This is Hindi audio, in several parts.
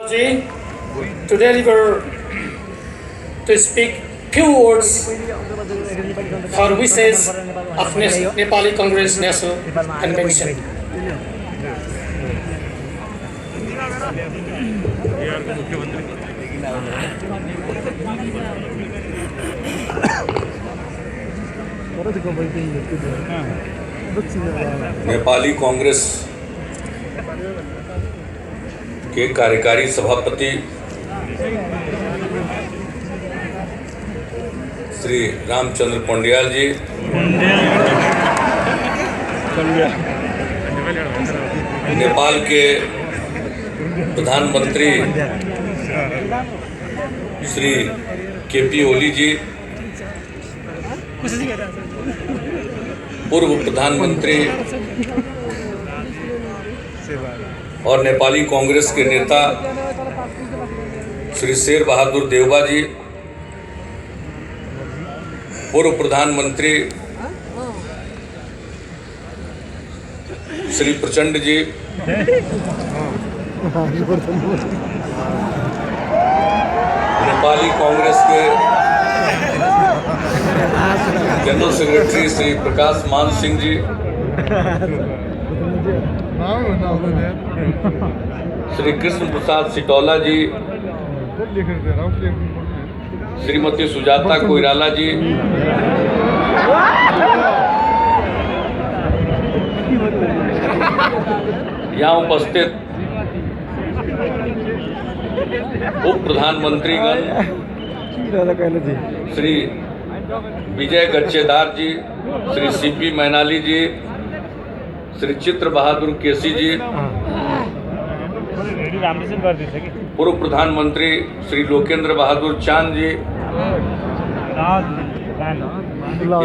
to deliver, to speak few words for wishes of Nepali Congress National Convention. Nepali Congress के कार्यकारी सभापति श्री रामचंद्र पौंडियाल जी, नेपाल के प्रधानमंत्री श्री केपी ओली जी, पूर्व प्रधानमंत्री और नेपाली कांग्रेस के नेता श्री शेर बहादुर देउबा जी, पूर्व प्रधानमंत्री श्री प्रचंड जी, नेपाली कांग्रेस के जनरल सेक्रेटरी श्री प्रकाश मान सिंह जी, श्री कृष्ण प्रसाद सिटौला जी, श्रीमती सुजाता कोइराला जी, यहाँ उपस्थित उप प्रधानमंत्रीगण श्री विजय गच्छेदार जी, श्री सीपी मैनाली जी, श्री चित्र बहादुर केसी जी, पूर्व प्रधानमंत्री श्री लोकेंद्र बहादुर चांद जी,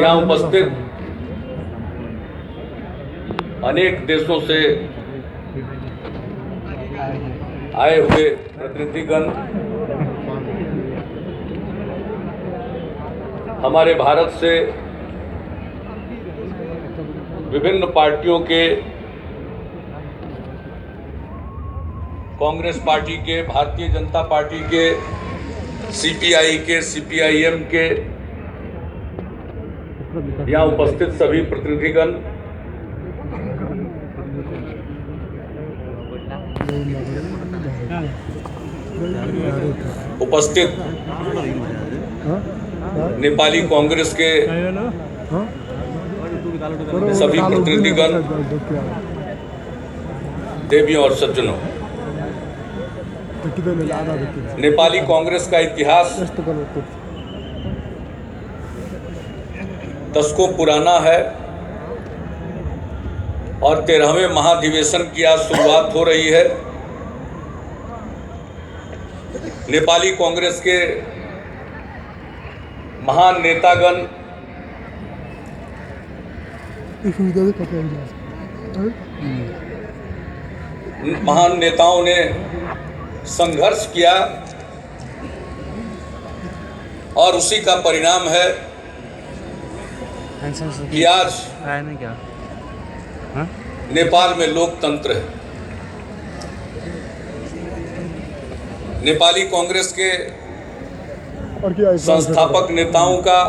यहाँ उपस्थित अनेक देशों से आए हुए प्रतिनिधिगण, हमारे भारत से विभिन्न पार्टियों के, कांग्रेस पार्टी के, भारतीय जनता पार्टी के, सीपीआई के, सीपीआईएम के, यहाँ उपस्थित सभी प्रतिनिधिगण, उपस्थित नेपाली कांग्रेस के सभी प्रतिनिधिगण, देवियों और सज्जनों, नेपाली कांग्रेस का इतिहास दशकों पुराना है और 13वें महाधिवेशन की आज शुरुआत हो रही है। नेपाली कांग्रेस के महान नेतागण, महान नेताओं ने संघर्ष किया और उसी का परिणाम है कि आज नेपाल में लोकतंत्र है। नेपाली कांग्रेस के संस्थापक नेताओं का,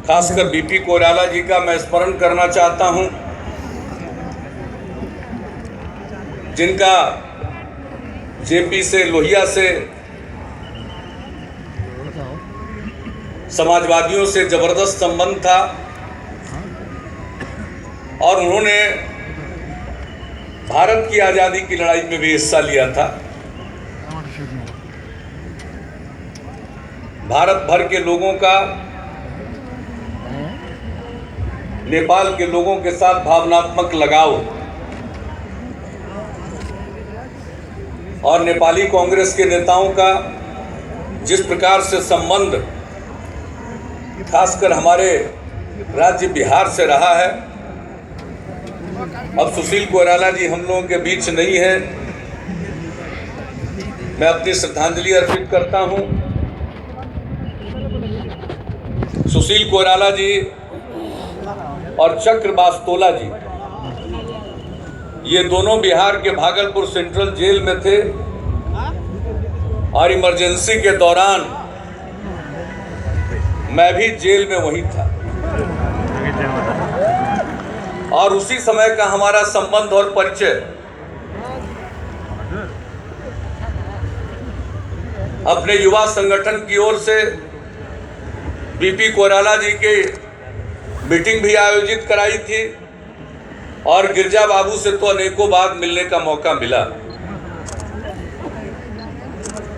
खासकर बीपी कोइराला जी का मैं स्मरण करना चाहता हूं, जिनका जेपी से, लोहिया से, समाजवादियों से जबरदस्त संबंध था और उन्होंने भारत की आज़ादी की लड़ाई में भी हिस्सा लिया था। भारत भर के लोगों का नेपाल के लोगों के साथ भावनात्मक लगाव और नेपाली कांग्रेस के नेताओं का जिस प्रकार से संबंध खासकर हमारे राज्य बिहार से रहा है। अब सुशील कोइराला जी हम लोगों के बीच नहीं है, मैं अपनी श्रद्धांजलि अर्पित करता हूं। सुशील कोइराला जी और चक्र बास्तोला जी ये दोनों बिहार के भागलपुर सेंट्रल जेल में थे और इमरजेंसी के दौरान मैं भी जेल में वही था और उसी समय का हमारा संबंध और परिचय अपने युवा संगठन की ओर से बीपी कोइराला जी की मीटिंग भी आयोजित कराई थी और गिरजा बाबू से तो अनेकों बार मिलने का मौका मिला।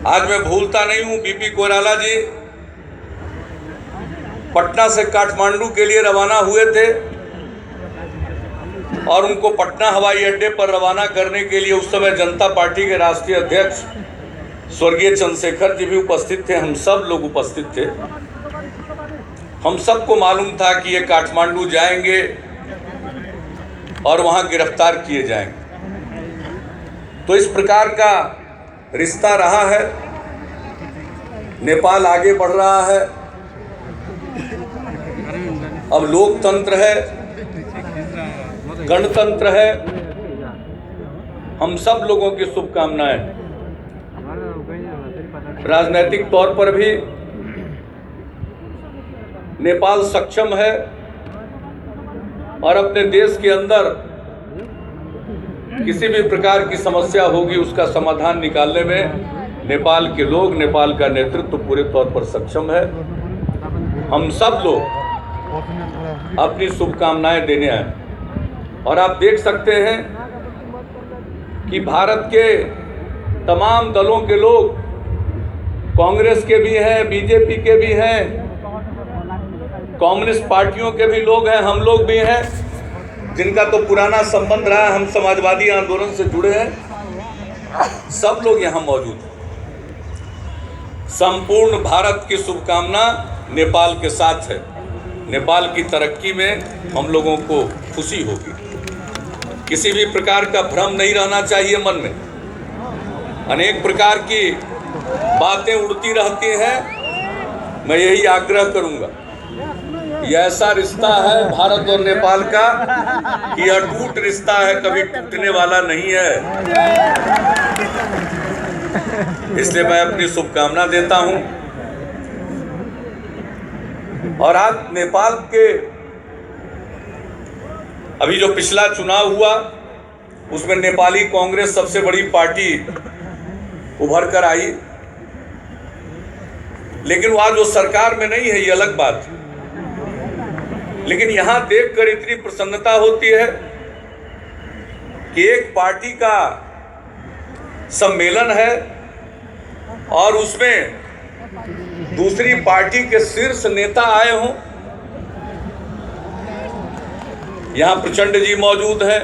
आज मैं भूलता नहीं हूं, बीपी कोइराला जी पटना से काठमांडू के लिए रवाना हुए थे और उनको पटना हवाई अड्डे पर रवाना करने के लिए उस समय जनता पार्टी के राष्ट्रीय अध्यक्ष स्वर्गीय चंद्रशेखर जी भी उपस्थित थे, हम सब लोग उपस्थित थे। हम सबको मालूम था कि ये काठमांडू जाएंगे और वहां गिरफ्तार किए जाएंगे। तो इस प्रकार का रिश्ता रहा है। नेपाल आगे बढ़ रहा है, अब लोकतंत्र है, गणतंत्र है। हम सब लोगों की शुभकामनाएं। राजनीतिक तौर पर भी नेपाल सक्षम है और अपने देश के अंदर किसी भी प्रकार की समस्या होगी उसका समाधान निकालने में नेपाल के लोग, नेपाल का नेतृत्व पूरे तौर पर सक्षम है। हम सब लोग अपनी शुभकामनाएं देने आए और आप देख सकते हैं कि भारत के तमाम दलों के लोग, कांग्रेस के भी हैं, बीजेपी के भी हैं, कम्युनिस्ट पार्टियों के भी लोग हैं, हम लोग भी हैं, जिनका तो पुराना संबंध रहा है, हम समाजवादी आंदोलन से जुड़े हैं। सब लोग यहाँ मौजूद हैं। संपूर्ण भारत की शुभकामना नेपाल के साथ है। नेपाल की तरक्की में हम लोगों को खुशी होगी। किसी भी प्रकार का भ्रम नहीं रहना चाहिए मन में। अनेक प्रकार की बातें उड़ती रहती हैं। मैं यही आग्रह करूंगा, यह ऐसा रिश्ता है भारत और नेपाल का कि अटूट रिश्ता है, कभी टूटने वाला नहीं है। इसलिए मैं अपनी शुभकामना देता हूं। और आज नेपाल के अभी जो पिछला चुनाव हुआ उसमें नेपाली कांग्रेस सबसे बड़ी पार्टी उभर कर आई, लेकिन वह जो सरकार में नहीं है, ये अलग बात। लेकिन यहां देखकर इतनी प्रसन्नता होती है कि एक पार्टी का सम्मेलन है और उसमें दूसरी पार्टी के शीर्ष नेता आए हों। यहां प्रचंड जी मौजूद हैं,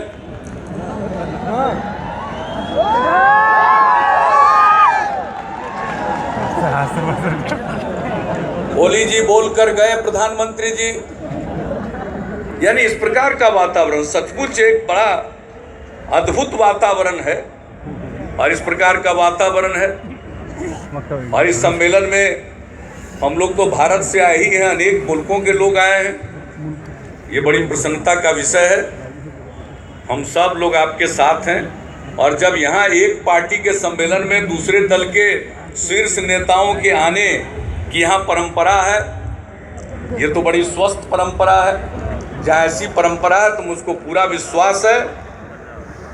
ओली जी बोलकर गए, प्रधानमंत्री जी। यानी इस प्रकार का वातावरण सचमुच एक बड़ा अद्भुत वातावरण है और इस प्रकार का वातावरण है। और इस सम्मेलन में हम लोग तो भारत से आए ही हैं, अनेक मुल्कों के लोग आए हैं। ये बड़ी प्रसन्नता का विषय है। हम सब लोग आपके साथ हैं और जब यहाँ एक पार्टी के सम्मेलन में दूसरे दल के शीर्ष नेताओं के आने की यहाँ परंपरा है, ये तो बड़ी स्वस्थ परंपरा है। जहाँ ऐसी परंपरा है तो मुझको पूरा विश्वास है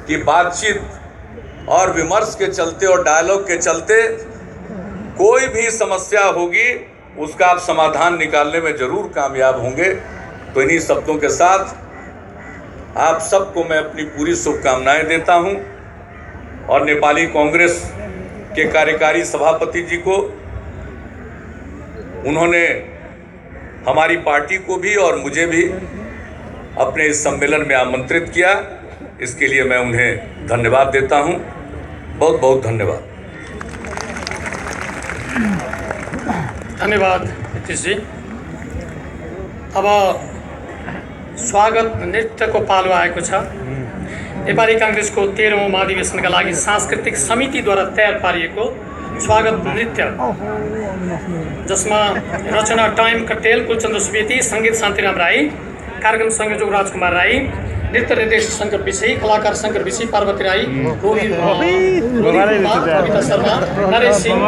कि बातचीत और विमर्श के चलते और डायलॉग के चलते कोई भी समस्या होगी उसका आप समाधान निकालने में जरूर कामयाब होंगे। तो इन्हीं शब्दों के साथ आप सबको मैं अपनी पूरी शुभकामनाएं देता हूं और नेपाली कांग्रेस के कार्यकारी सभापति जी को, उन्होंने हमारी पार्टी को भी और मुझे भी अपने इस सम्मेलन में आमंत्रित किया, इसके लिए मैं उन्हें धन्यवाद देता हूं। बहुत बहुत धन्यवाद। धन्यवाद नीतीश जी। अब स्वागत नृत्यको पालो आएको छ। नेपाली कांग्रेसको 13औं महाधिवेशनका लागि सांस्कृतिक समितिद्वारा तयार पारिएको स्वागत नृत्य, जसमा रचना टाइम कटेल, कुलचन्द्र सुवेदी, सङ्गीत शान्तिराम राई, कार्यक्रम संयोजक राजकुमार राई, नृत्य निर्देशक शंकर विषयी, कलाकार शंकर विषयी, पार्वती राई, रोहित कुमार, कविता शर्मा, नरेश सिंह,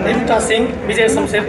रिंटा सिंह, विजय शमशेर।